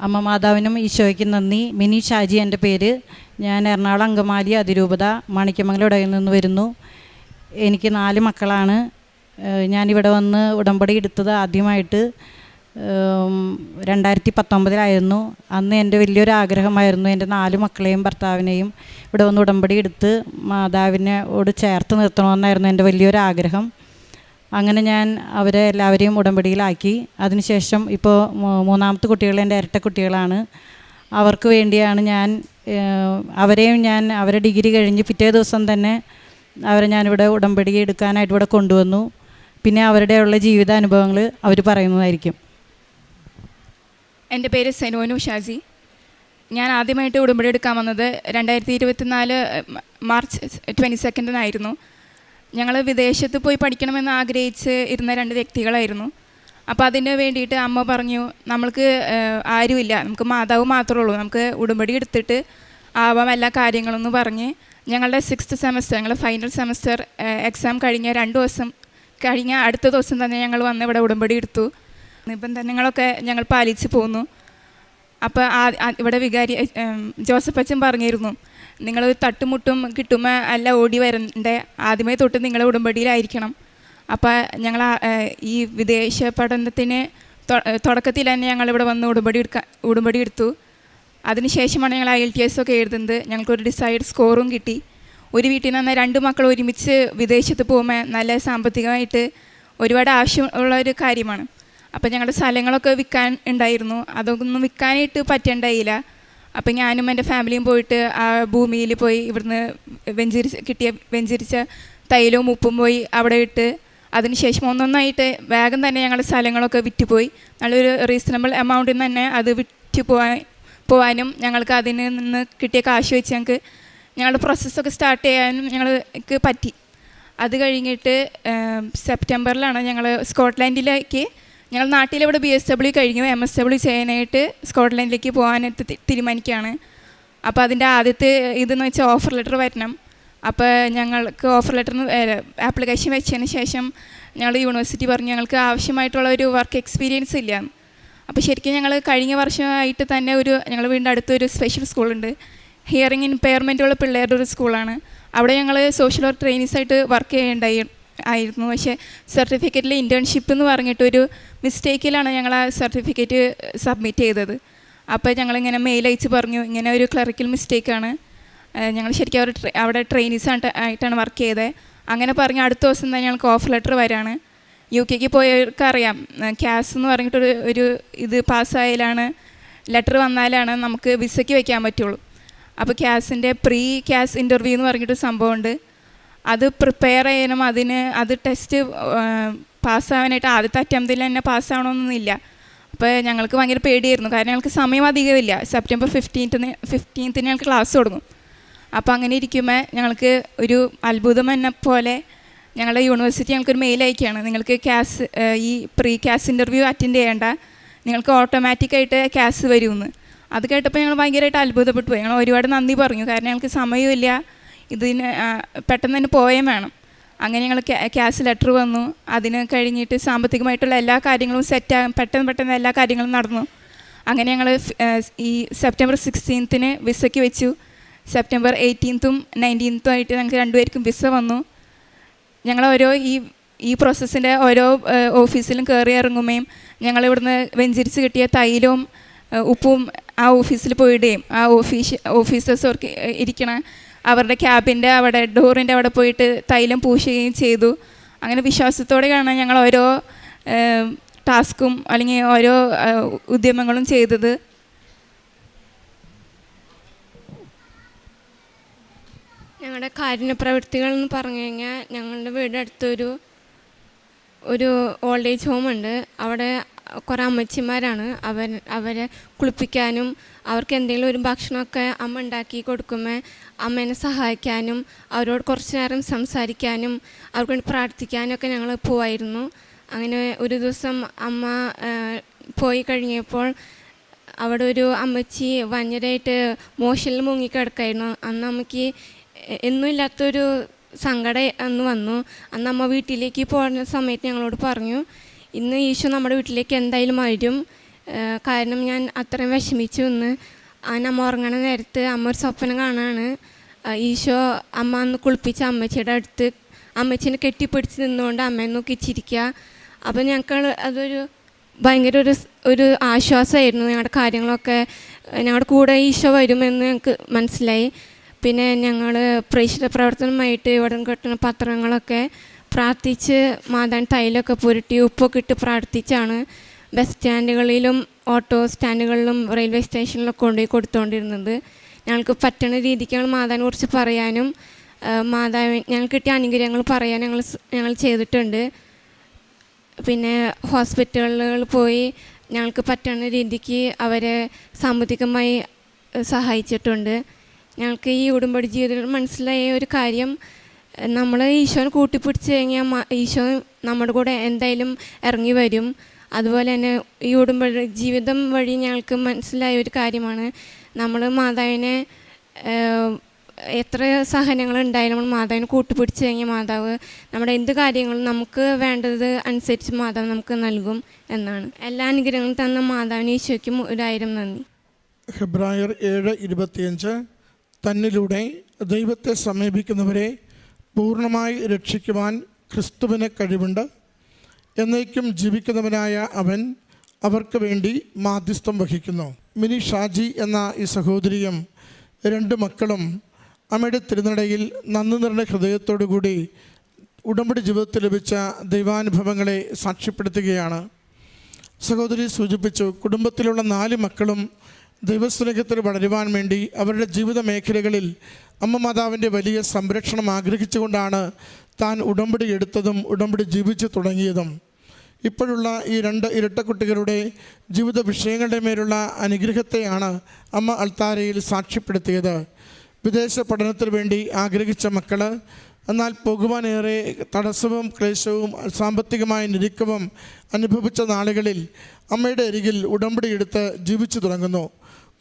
അമ്മ മാതാവിനും ഈശോയ്ക്കും നന്ദി. മിനി ഷാജി എൻ്റെ പേര്. ഞാൻ എറണാകുളം അങ്കമാലി അതിരൂപത മാണിക്യമംഗലം ഇടയിൽ നിന്ന് വരുന്നു. എനിക്ക് 4 മക്കളാണ്. ഞാനിവിടെ വന്ന് ഉടമ്പടി എടുത്തത് ആദ്യമായിട്ട് 2019 അന്ന് എൻ്റെ വലിയൊരു ആഗ്രഹമായിരുന്നു എൻ്റെ 4 മക്കളെയും ഭർത്താവിനെയും ഇവിടെ വന്ന് ഉടമ്പടി എടുത്ത് മാതാവിനോട് ചേർത്ത് നിർത്തണമെന്നായിരുന്നു എൻ്റെ വലിയൊരു ആഗ്രഹം. അങ്ങനെ ഞാൻ അവരെ എല്ലാവരെയും ഉടമ്പടിയിലാക്കി. അതിനുശേഷം ഇപ്പോൾ 3ാമത്തെ കുട്ടികൾ എൻ്റെ ഇരട്ട കുട്ടികളാണ്. അവർക്ക് വേണ്ടിയാണ് ഞാൻ അവരെ ഡിഗ്രി കഴിഞ്ഞ് പിറ്റേ ദിവസം തന്നെ അവരെ ഞാനിവിടെ ഉടമ്പടി എടുക്കാനായിട്ട് ഇവിടെ കൊണ്ടുവന്നു. പിന്നെ അവരുടെയുള്ള ജീവിതാനുഭവങ്ങൾ അവർ പറയുന്നതായിരിക്കും. എൻ്റെ പേര് സെനോനു ഷാജി. ഞാൻ ആദ്യമായിട്ട് ഉടമ്പടി എടുക്കാൻ വന്നത് 2024 മാർച്ച് 22 ഞങ്ങൾ വിദേശത്ത് പോയി പഠിക്കണമെന്ന് ആഗ്രഹിച്ച് ഇരുന്ന 2 വ്യക്തികളായിരുന്നു. അപ്പോൾ അതിന് വേണ്ടിയിട്ട് അമ്മ പറഞ്ഞു, നമ്മൾക്ക് ആരുമില്ല, നമുക്ക് മാതാവ് മാത്രമേ ഉള്ളൂ, നമുക്ക് ഉടമ്പടി എടുത്തിട്ട് ആവാം എല്ലാ കാര്യങ്ങളെന്ന് പറഞ്ഞ് ഞങ്ങളുടെ 6th സെമസ്റ്റർ, ഞങ്ങൾ ഫൈനൽ സെമസ്റ്റർ എക്സാം കഴിഞ്ഞ 2 ദിവസം കഴിഞ്ഞ അടുത്ത ദിവസം തന്നെ ഞങ്ങൾ വന്ന് ഇവിടെ ഉടമ്പടി എടുത്തു. നിബന്ധനകളൊക്കെ ഞങ്ങൾ പാലിച്ച് പോന്നു. അപ്പോൾ ഇവിടെ വികാരി ജോസഫ് അച്ഛൻ പറഞ്ഞിരുന്നു, നിങ്ങൾ തട്ടുമുട്ടും കിട്ടുമ്പോൾ അല്ല ഓടി വരണ്ടേ, ആദ്യമേ തൊട്ട് നിങ്ങൾ ഉടമ്പടിയിലായിരിക്കണം. അപ്പോൾ ഞങ്ങൾ ഈ വിദേശ പഠനത്തിന് തുടക്കത്തിൽ തന്നെ ഞങ്ങളിവിടെ വന്ന് ഉടമ്പടി എടുത്തു. അതിനുശേഷമാണ് ഞങ്ങൾ IELTS ഒക്കെ എഴുതുന്നത്. ഞങ്ങൾക്കൊരു ഡിസൈഡ് സ്കോറും കിട്ടി. ഒരു വീട്ടിൽ നിന്ന് 2 മക്കൾ ഒരുമിച്ച് വിദേശത്ത് പോകുമ്പോൾ നല്ല സാമ്പത്തികമായിട്ട് ഒരുപാട് ആവശ്യമുള്ള ഒരു കാര്യമാണ്. അപ്പോൾ ഞങ്ങളുടെ സ്ഥലങ്ങളൊക്കെ വിൽക്കാൻ ഉണ്ടായിരുന്നു. അതൊന്നും വിൽക്കാനായിട്ട് പറ്റണ്ടായില്ല. അപ്പം ഞാനും എൻ്റെ ഫാമിലിയും പോയിട്ട് ആ ഭൂമിയിൽ പോയി ഇവിടുന്ന് വെഞ്ചരിച്ച തൈലവും ഉപ്പും പോയി അവിടെ ഇട്ട് അതിനുശേഷം ഒന്നൊന്നായിട്ട് വേഗം തന്നെ ഞങ്ങളുടെ സ്ഥലങ്ങളൊക്കെ വിറ്റുപോയി. നല്ലൊരു റീസണബിൾ എമൗണ്ടിൽ നിന്ന് തന്നെ അത് വിറ്റ് പോകാനും ഞങ്ങൾക്ക് അതിൽ നിന്ന് കിട്ടിയ കാശ് വെച്ച് ഞങ്ങളുടെ പ്രോസസ്സൊക്കെ സ്റ്റാർട്ട് ചെയ്യാനും ഞങ്ങൾക്ക് പറ്റി. അത് കഴിഞ്ഞിട്ട് സെപ്റ്റംബറിലാണ് ഞങ്ങൾ സ്കോട്ട്ലാൻഡിലേക്ക്, ഞങ്ങൾ നാട്ടിലിവിടെ BSW കഴിഞ്ഞു, MSW ചെയ്യാനായിട്ട് സ്കോട്ട്ലൻഡിലേക്ക് പോകാനായിട്ട് തീരുമാനിക്കുകയാണ്. അപ്പോൾ അതിൻ്റെ ആദ്യത്തെ ഇതെന്ന് വെച്ചാൽ ഓഫർ ലെറ്റർ വരണം. അപ്പോൾ ഞങ്ങൾക്ക് ഓഫർ ലെറ്ററിന് ആപ്ലിക്കേഷൻ വെച്ചതിന് ശേഷം ഞങ്ങൾ യൂണിവേഴ്സിറ്റി പറഞ്ഞു ഞങ്ങൾക്ക് ആവശ്യമായിട്ടുള്ള ഒരു വർക്ക് എക്സ്പീരിയൻസ് ഇല്ല. അപ്പോൾ ശരിക്കും ഞങ്ങൾ കഴിഞ്ഞ വർഷമായിട്ട് തന്നെ ഞങ്ങൾ വീടിൻ്റെ അടുത്തൊരു സ്പെഷ്യൽ സ്കൂളുണ്ട്, ഹിയറിംഗ് ഇമ്പയർമെൻറ്റുള്ള പിള്ളേരുടെ ഒരു സ്കൂളാണ്. അവിടെ ഞങ്ങൾ സോഷ്യൽ വർക്ക് ട്രെയിനീസായിട്ട് വർക്ക് ചെയ്യേണ്ടായിരുന്നു. പക്ഷേ സർട്ടിഫിക്കറ്റിൽ ഇൻറ്റേൺഷിപ്പ് എന്ന് പറഞ്ഞിട്ടൊരു മിസ്റ്റേക്കിലാണ് ഞങ്ങൾ ആ സർട്ടിഫിക്കറ്റ് സബ്മിറ്റ് ചെയ്തത്. അപ്പോൾ ഞങ്ങളിങ്ങനെ മെയിൽ അയച്ച് പറഞ്ഞു ഇങ്ങനെ ഒരു ക്ലറിക്കൽ മിസ്റ്റേക്കാണ്, ഞങ്ങൾ ശരിക്കും അവിടെ ട്രെയിനീസായിട്ടാണ് വർക്ക് ചെയ്തത്. അങ്ങനെ പറഞ്ഞ് അടുത്ത ദിവസം തന്നെ ഞങ്ങൾക്ക് ഓഫർ ലെറ്റർ വരാണ്. UK പോയവർക്കറിയാം, CAS എന്ന് പറഞ്ഞിട്ടൊരു ഇത് പാസ്സായാലാണ്, ലെറ്റർ വന്നാലാണ് നമുക്ക് വിസയ്ക്ക് വയ്ക്കാൻ പറ്റുള്ളൂ. അപ്പോൾ CASൻ്റെ CAS ഇൻ്റർവ്യൂ എന്ന് പറഞ്ഞിട്ടൊരു സംഭവമുണ്ട്. അത് പ്രിപ്പയർ ചെയ്യാനും അത് ടെസ്റ്റ് പാസ്സാവാനായിട്ട് ആദ്യത്തെ അറ്റംപ്റ്റിൽ തന്നെ പാസ്സാവണമെന്നൊന്നുമില്ല. അപ്പോൾ ഞങ്ങൾക്ക് ഭയങ്കര പേടിയായിരുന്നു, കാരണം ഞങ്ങൾക്ക് സമയം അധികമില്ല. സെപ്റ്റംബർ 15 ഞങ്ങൾക്ക് ക്ലാസ് തുടങ്ങും. അപ്പോൾ അങ്ങനെ ഇരിക്കുമ്പോൾ ഞങ്ങൾക്ക് ഒരു അത്ഭുതം എന്നെ പോലെ ഞങ്ങളുടെ യൂണിവേഴ്സിറ്റി ഞങ്ങൾക്കൊരു മെയിൽ അയക്കുകയാണ്, നിങ്ങൾക്ക് ഈ CAS ഇൻ്റർവ്യൂ അറ്റൻഡ് ചെയ്യേണ്ട, നിങ്ങൾക്ക് ഓട്ടോമാറ്റിക്കായിട്ട് CAS വരുമെന്ന്. അത് കേട്ടപ്പോൾ ഞങ്ങൾ ഭയങ്കരമായിട്ട് അത്ഭുതപ്പെട്ടു പോയി. ഞങ്ങൾ ഒരുപാട് നന്ദി പറഞ്ഞു, കാരണം ഞങ്ങൾക്ക് സമയമില്ല, ഇതിന് പെട്ടെന്ന് തന്നെ പോവുകയും വേണം. അങ്ങനെ ഞങ്ങൾ CAS ലെറ്റർ വന്നു. അതിന് കഴിഞ്ഞിട്ട് സാമ്പത്തികമായിട്ടുള്ള എല്ലാ കാര്യങ്ങളും പെട്ടെന്ന് എല്ലാ കാര്യങ്ങളും നടന്നു. അങ്ങനെ ഞങ്ങൾ ഈ സെപ്റ്റംബർ 16 വിസയ്ക്ക് വെച്ചു. സെപ്റ്റംബർ 18 19 ആയിട്ട് ഞങ്ങൾക്ക് 2 പേർക്കും വിസ വന്നു. ഞങ്ങൾ ഈ പ്രോസസ്സിൻ്റെ ഓരോ ഓഫീസിലും കയറി ഇറങ്ങുകയും ഞങ്ങളിവിടുന്ന് വെഞ്ചരിച്ച് കിട്ടിയ തൈലവും ഉപ്പും ആ ഓഫീസിൽ പോയിടുകയും ആ ഓഫീസേഴ്സ് ഇരിക്കണ അവരുടെ ക്യാബിൻ്റെ അവിടെ ഡോറിൻ്റെ അവിടെ പോയിട്ട് തൈലം പൂശുകയും ചെയ്തു. അങ്ങനെ വിശ്വാസത്തോടെയാണ് ഞങ്ങൾ ഓരോ ടാസ്കും അല്ലെങ്കിൽ ഓരോ ഉദ്യമങ്ങളും ചെയ്തത്. ഞങ്ങളുടെ കാരുണ്യ പ്രവൃത്തികൾ എന്ന് പറഞ്ഞു കഴിഞ്ഞാൽ ഞങ്ങളുടെ വീടിൻ്റെ അടുത്തൊരു ഓൾഡ് ഏജ് ഹോമുണ്ട്. അവിടെ കുറേ അമ്മച്ചിമാരാണ്. അവരെ കുളിപ്പിക്കാനും അവർക്ക് എന്തെങ്കിലും ഒരു ഭക്ഷണമൊക്കെ അമ്മ ഉണ്ടാക്കി കൊടുക്കുമ്പോൾ അമ്മേനെ സഹായിക്കാനും അവരോട് കുറച്ച് നേരം സംസാരിക്കാനും അവർക്ക് വേണ്ടി പ്രാർത്ഥിക്കാനും ഒക്കെ ഞങ്ങൾ പോവായിരുന്നു. അങ്ങനെ ഒരു ദിവസം അമ്മ പോയി കഴിഞ്ഞപ്പോൾ അവിടെ ഒരു അമ്മച്ചി ഭയങ്കരമായിട്ട് മോശനിൽ മുങ്ങിക്കിടക്കായിരുന്നു. അന്ന് അമ്മയ്ക്ക് എന്നും ഇല്ലാത്തൊരു സങ്കടം അന്ന് വന്നു. അന്ന് അമ്മ വീട്ടിലേക്ക് പോകുന്ന സമയത്ത് ഞങ്ങളോട് പറഞ്ഞു, ഇന്ന് ഈശോ നമ്മുടെ വീട്ടിലേക്ക് എന്തായാലും വരും, കാരണം ഞാൻ അത്രയും വിഷമിച്ചു നിന്ന്. അമ്മ ഉറങ്ങണ നേരത്ത് അമ്മ ഒരു സ്വപ്നം കാണാണ്. ഈശോ അമ്മ അന്ന് കുളിപ്പിച്ച അമ്മച്ചിയുടെ അടുത്ത് അമ്മച്ചീനെ കെട്ടിപ്പിടിച്ച് നിന്നുകൊണ്ട് അമ്മയെ നോക്കി ചിരിക്കുക. അപ്പോൾ ഞങ്ങൾക്ക് അതൊരു ഭയങ്കര ഒരു ആശ്വാസമായിരുന്നു. ഞങ്ങളുടെ കാര്യങ്ങളൊക്കെ ഞങ്ങളുടെ കൂടെ ഈശോ വരുമെന്ന് ഞങ്ങൾക്ക് മനസ്സിലായി. പിന്നെ ഞങ്ങൾ പ്രേക്ഷിത പ്രവർത്തനമായിട്ട് ഇവിടെ കിട്ടുന്ന പത്രങ്ങളൊക്കെ പ്രാർത്ഥിച്ച് മാതാൻ തൈലൊക്കെ പുരട്ടി ഉപ്പൊക്കെ ഇട്ട് പ്രാർത്ഥിച്ചാണ് ബസ് സ്റ്റാൻഡുകളിലും ഓട്ടോ സ്റ്റാൻഡുകളിലും റെയിൽവേ സ്റ്റേഷനിലൊക്കെ കൊണ്ടുപോയി കൊടുത്തുകൊണ്ടിരുന്നത്. ഞങ്ങൾക്ക് പറ്റുന്ന രീതിക്ക് ഞങ്ങൾ മാതാവിനെ കുറിച്ച് പറയാനും ഞങ്ങൾക്ക് കിട്ടിയ അനുഗ്രഹങ്ങൾ പറയാൻ ഞങ്ങൾ ചെയ്തിട്ടുണ്ട്. പിന്നെ ഹോസ്പിറ്റലുകളിൽ പോയി ഞങ്ങൾക്ക് പറ്റുന്ന രീതിക്ക് അവരെ സാമ്പത്തികമായി സഹായിച്ചിട്ടുണ്ട്. ഞങ്ങൾക്ക് ഈ ഉടമ്പടി ജീവിതത്തിൽ മനസ്സിലായ ഒരു കാര്യം, നമ്മൾ ഈശോനെ കൂട്ടിപ്പിടിച്ച് കഴിഞ്ഞാൽ ഈശോ നമ്മുടെ കൂടെ എന്തായാലും ഇറങ്ങി വരും. അതുപോലെ തന്നെ ഈ ഉടമ്പടി ജീവിതം വഴി ഞങ്ങൾക്ക് മനസ്സിലായ ഒരു കാര്യമാണ്, നമ്മൾ മാതാവിനെ എത്ര സഹനങ്ങൾ ഉണ്ടായാലും നമ്മൾ മാതാവിനെ കൂട്ടുപിടിച്ച് കഴിഞ്ഞാൽ മാതാവ് നമ്മുടെ എന്ത് കാര്യങ്ങളും നമുക്ക് വേണ്ടത് അനുസരിച്ച് മാതാവ് നമുക്ക് നൽകും എന്നാണ്. എല്ലാ അനുഗ്രഹങ്ങളും തന്ന മാതാവിന് ഈശോയ്ക്കും 1000 നന്ദി. ഹെബ്രായർ 7:25 തന്നിലൂടെ ദൈവത്തെ സമീപിക്കുന്നവരെ പൂർണ്ണമായി രക്ഷിക്കുവാൻ ക്രിസ്തുവിന് കഴിവുണ്ട്. എന്നേക്കും ജീവിക്കുന്നവനായ അവൻ അവർക്ക് വേണ്ടി മാധ്യസ്ഥം വഹിക്കുന്നു. മിനി ഷാജി എന്ന ഈ സഹോദരിയും 2 മക്കളും അമ്മയുടെ തിരുനടയിൽ നന്ദി നിറഞ്ഞ ഹൃദയത്തോടു കൂടി ഉടമ്പടി ജീവിതത്തിൽ ലഭിച്ച ദൈവാനുഭവങ്ങളെ സാക്ഷ്യപ്പെടുത്തുകയാണ്. സഹോദരി സൂചിപ്പിച്ചു, കുടുംബത്തിലുള്ള 4 മക്കളും ദൈവസ്നേഹത്തിൽ വളരുവാൻ വേണ്ടി അവരുടെ ജീവിത മേഖലകളിൽ അമ്മ മാതാവിൻ്റെ വലിയ സംരക്ഷണം ആഗ്രഹിച്ചുകൊണ്ടാണ് താൻ ഉടമ്പടി എടുത്തതും ഉടമ്പടി ജീവിച്ചു തുടങ്ങിയതും. ഇപ്പോഴുള്ള ഈ 2 ഇരട്ടക്കുട്ടികളുടെ ജീവിത വിഷയങ്ങളുടെ മേലുള്ള അനുഗ്രഹത്തെയാണ് അമ്മ അൾത്താരയിൽ സാക്ഷ്യപ്പെടുത്തിയത്. വിദേശ പഠനത്തിന് വേണ്ടി ആഗ്രഹിച്ച മക്കൾ, എന്നാൽ പോകുവാനേറെ തടസ്സവും ക്ലേശവും സാമ്പത്തികമായ ഞെരുക്കവും അനുഭവിച്ച നാളുകളിൽ അമ്മയുടെ അരികിൽ ഉടമ്പടി എടുത്ത് ജീവിച്ചു തുടങ്ങുന്നു.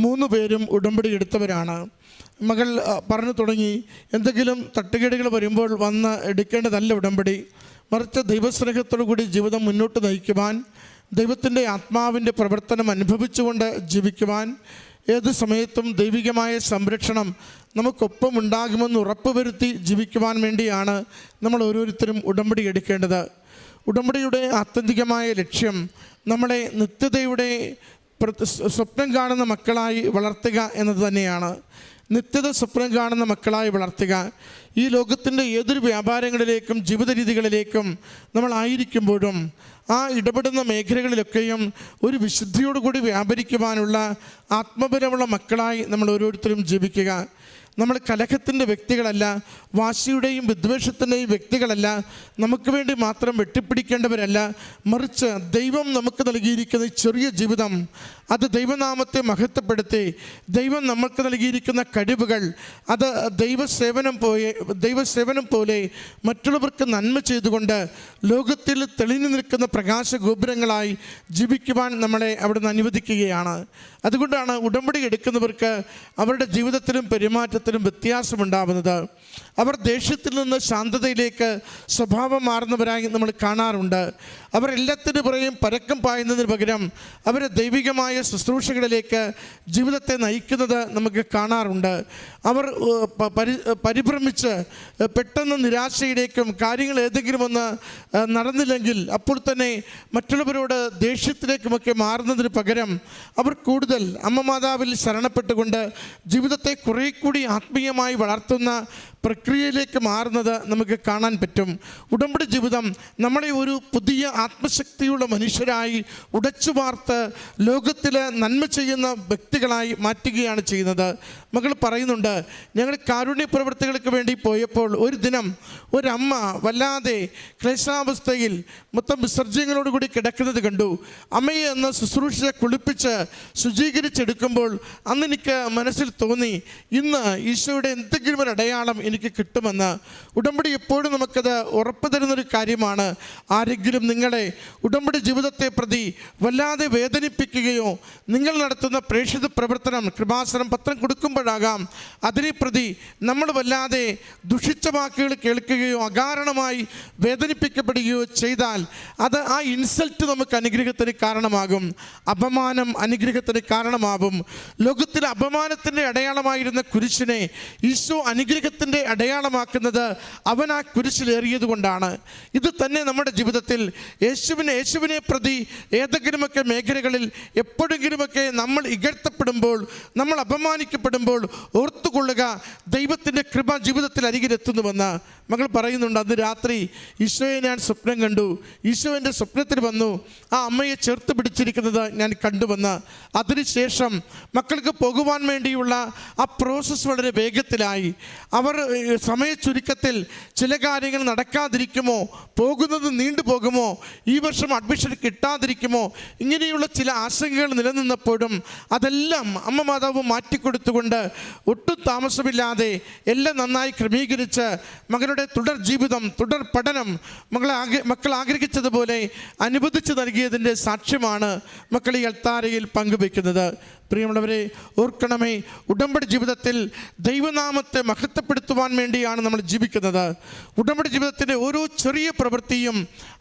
3 പേരും ഉടമ്പടി എടുത്തവരാണ്. മകൾ പറഞ്ഞു തുടങ്ങി, എന്തെങ്കിലും തട്ടുകേടുകൾ വരുമ്പോൾ വന്ന് എടുക്കേണ്ടതല്ല ഉടമ്പടി, മറിച്ച് ദൈവസ്നേഹത്തോടു കൂടി ജീവിതം മുന്നോട്ട് നയിക്കുവാൻ, ദൈവത്തിൻ്റെ ആത്മാവിൻ്റെ പ്രവർത്തനം അനുഭവിച്ചുകൊണ്ട് ജീവിക്കുവാൻ, ഏത് സമയത്തും ദൈവികമായ സംരക്ഷണം നമുക്കൊപ്പം ഉണ്ടാകുമെന്ന് ഉറപ്പുവരുത്തി ജീവിക്കുവാൻ വേണ്ടിയാണ് നമ്മൾ ഓരോരുത്തരും ഉടമ്പടി എടുക്കേണ്ടത്. ഉടമ്പടിയുടെ ആത്യന്തികമായ ലക്ഷ്യം നമ്മളെ നിത്യതയുടെ സ്വപ്നം കാണുന്ന മക്കളായി വളർത്തുക എന്നത് തന്നെയാണ്. നിത്യത സ്വപ്നം കാണുന്ന മക്കളായി വളർത്തുക. ഈ ലോകത്തിൻ്റെ ഏതൊരു വ്യാപാരങ്ങളിലേക്കും ജീവിത രീതികളിലേക്കും നമ്മളായിരിക്കുമ്പോഴും ആ ഇടപെടുന്ന മേഖലകളിലൊക്കെയും ഒരു വിശുദ്ധിയോടുകൂടി വ്യാപരിക്കുവാനുള്ള ആത്മബലമുള്ള മക്കളായി നമ്മൾ ഓരോരുത്തരും ജീവിക്കുക. നമ്മൾ കലഹത്തിൻ്റെ വ്യക്തികളല്ല, വാശിയുടെയും വിദ്വേഷത്തിൻ്റെയും വ്യക്തികളല്ല, നമുക്ക് വേണ്ടി മാത്രം വെട്ടിപ്പിടിക്കേണ്ടവരല്ല, മറിച്ച് ദൈവം നമുക്ക് നൽകിയിരിക്കുന്ന ചെറിയ ജീവിതം, അത് ദൈവനാമത്തെ ദൈവം നമുക്ക് നൽകിയിരിക്കുന്ന കഴിവുകൾ, അത് ദൈവസേവനം പോലെ മറ്റുള്ളവർക്ക് നന്മ ചെയ്തുകൊണ്ട് ലോകത്തിൽ തെളിഞ്ഞു നിൽക്കുന്ന പ്രകാശ ഗോപുരങ്ങളായി ജീവിക്കുവാൻ നമ്മളെ അവിടുന്ന് അനുവദിക്കുകയാണ്. അതുകൊണ്ടാണ് ഉടമ്പടി എടുക്കുന്നവർക്ക് അവരുടെ ജീവിതത്തിലും പെരുമാറ്റത്തിലും വ്യത്യാസമുണ്ടാവുന്നത്. അവർ ദേഷ്യത്തിൽ നിന്ന് ശാന്തതയിലേക്ക് സ്വഭാവം മാറുന്നവരായി നമ്മൾ കാണാറുണ്ട്. അവർ എല്ലാത്തിനു പുറകെയും പരക്കം പായുന്നതിന് പകരം അവർ ദൈവികമായ ശുശ്രൂഷകളിലേക്ക് ജീവിതത്തെ നയിക്കുന്നത് നമുക്ക് കാണാറുണ്ട്. അവർ പരിഭ്രമിച്ച് പെട്ടെന്ന് നിരാശയിലേക്കും കാര്യങ്ങൾ ഏതെങ്കിലും ഒന്ന് നടന്നില്ലെങ്കിൽ അപ്പോൾ തന്നെ മറ്റുള്ളവരോട് ദേഷ്യത്തിലേക്കുമൊക്കെ മാറുന്നതിന് പകരം അവർ കൂടുതൽ അമ്മ മാതാവിൽ ശരണപ്പെട്ടുകൊണ്ട് ജീവിതത്തെ കുറേ കൂടി ആത്മീയമായി വളർത്തുന്ന പ്രക്രിയയിലേക്ക് മാറുന്നത് നമുക്ക് കാണാൻ പറ്റും. ഉടമ്പടി ജീവിതം നമ്മളെ ഒരു പുതിയ ആത്മശക്തിയുള്ള മനുഷ്യരായി ഉടച്ചു വാർത്ത് ലോകത്തിൽ നന്മ ചെയ്യുന്ന വ്യക്തികളായി മാറ്റുകയാണ് ചെയ്യുന്നത്. മകൾ പറയുന്നുണ്ട്, ഞങ്ങൾ കാരുണ്യ പ്രവൃത്തികൾക്ക് വേണ്ടി പോയപ്പോൾ ഒരു ദിനം ഒരമ്മ വല്ലാതെ ക്ലേശാവസ്ഥയിൽ മൊത്തം വിസർജ്യങ്ങളോടുകൂടി കിടക്കുന്നത് കണ്ടു. അമ്മയെ എന്ന് ശുശ്രൂഷ കുളിപ്പിച്ച് ശുചീകരിച്ചെടുക്കുമ്പോൾ അന്ന് എനിക്ക് മനസ്സിൽ തോന്നി, ഇന്ന് ഈശോയുടെ എന്തെങ്കിലും ഒരു അടയാളം എനിക്ക് കിട്ടുമെന്ന്. ഉടമ്പടി എപ്പോഴും നമുക്കത് ഉറപ്പ് തരുന്നൊരു കാര്യമാണ്. ആരെങ്കിലും നിങ്ങളെ ഉടമ്പടി ജീവിതത്തെ പ്രതി വല്ലാതെ വേദനിപ്പിക്കുകയോ നിങ്ങൾ നടത്തുന്ന പ്രേക്ഷിത പ്രവർത്തനം കൃപാസനം പത്രം കൊടുക്കുമ്പോഴാകാം അതിനെ പ്രതി നമ്മൾ വല്ലാതെ ദുഷിച്ച വാക്കുകൾ കേൾക്കുകയോ അകാരണമായി വേദനിപ്പിക്കപ്പെടുകയോ ചെയ്താൽ അത് ആ ഇൻസൾട്ട് നമുക്ക് അനുഗ്രഹത്തിന് കാരണമാകും. അപമാനം അനുഗ്രഹത്തിന് കാരണമാകും. ലോകത്തിലെ അപമാനത്തിൻ്റെ അടയാളമായിരുന്ന കുരിശിനെ ഈശോ അനുഗ്രഹത്തിൻ്റെ അടയാളമാക്കുന്നത് അവൻ ആ കുരിശിലേറിയത് കൊണ്ടാണ്. ഇത് തന്നെ നമ്മുടെ ജീവിതത്തിൽ യേശുവിനെ പ്രതി ഏതെങ്കിലുമൊക്കെ മേഖലകളിൽ എപ്പോഴെങ്കിലുമൊക്കെ നമ്മൾ ഇകഴ്ത്തപ്പെടുമ്പോൾ, നമ്മൾ അപമാനിക്കപ്പെടുമ്പോൾ ഓർത്തുകൊള്ളുക, ദൈവത്തിൻ്റെ കൃപ ജീവിതത്തിൽ അരികിലെത്തുന്നുവെന്ന്. മകൾ പറയുന്നുണ്ട്, അന്ന് രാത്രി ഈശോയെ ഞാൻ സ്വപ്നം കണ്ടു, ഈശോ എൻ്റെ സ്വപ്നത്തിൽ വന്നു, ആ അമ്മയെ ചേർത്ത് പിടിച്ചിരിക്കുന്നത് ഞാൻ കണ്ടുവന്ന്. അതിനുശേഷം മക്കൾക്ക് പോകുവാൻ വേണ്ടിയുള്ള ആ പ്രോസസ്സ് വളരെ വേഗത്തിലായി. അവർ സമയച്ചുരുക്കത്തിൽ ചില കാര്യങ്ങൾ നടക്കാതിരിക്കുമോ, പോകുന്നത് നീണ്ടുപോകുമോ, ഈ വർഷം അഡ്മിഷൻ കിട്ടാതിരിക്കുമോ, ഇങ്ങനെയുള്ള ചില ആശങ്കകൾ നിലനിന്നപ്പോഴും അതെല്ലാം അമ്മ മാതാവ് മാറ്റിക്കൊടുത്തുകൊണ്ട് ഒട്ടും താമസമില്ലാതെ എല്ലാം നന്നായി ക്രമീകരിച്ച് മകളുടെ തുടർ ജീവിതം, തുടർ പഠനം മക്കൾ ആഗ്രഹിച്ചതുപോലെ അനുവദിച്ചു നൽകിയതിൻ്റെ സാക്ഷ്യമാണ് മക്കൾ ഈ അൾത്താരയിൽ പങ്കുവയ്ക്കുന്നത്. പ്രിയമുള്ളവരെ, ഓർക്കണമേ, ഉടമ്പടി ജീവിതത്തിൽ ദൈവനാമത്തെ മഹത്വപ്പെടുത്തുവാൻ വേണ്ടിയാണ് നമ്മൾ ജീവിക്കുന്നത്. ഉടമ്പടി ജീവിതത്തിൻ്റെ ഓരോ ചെറിയ പ്രവൃത്തിയും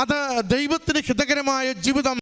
അത് ദൈവത്തിന് ഹിതകരമായ ജീവിതം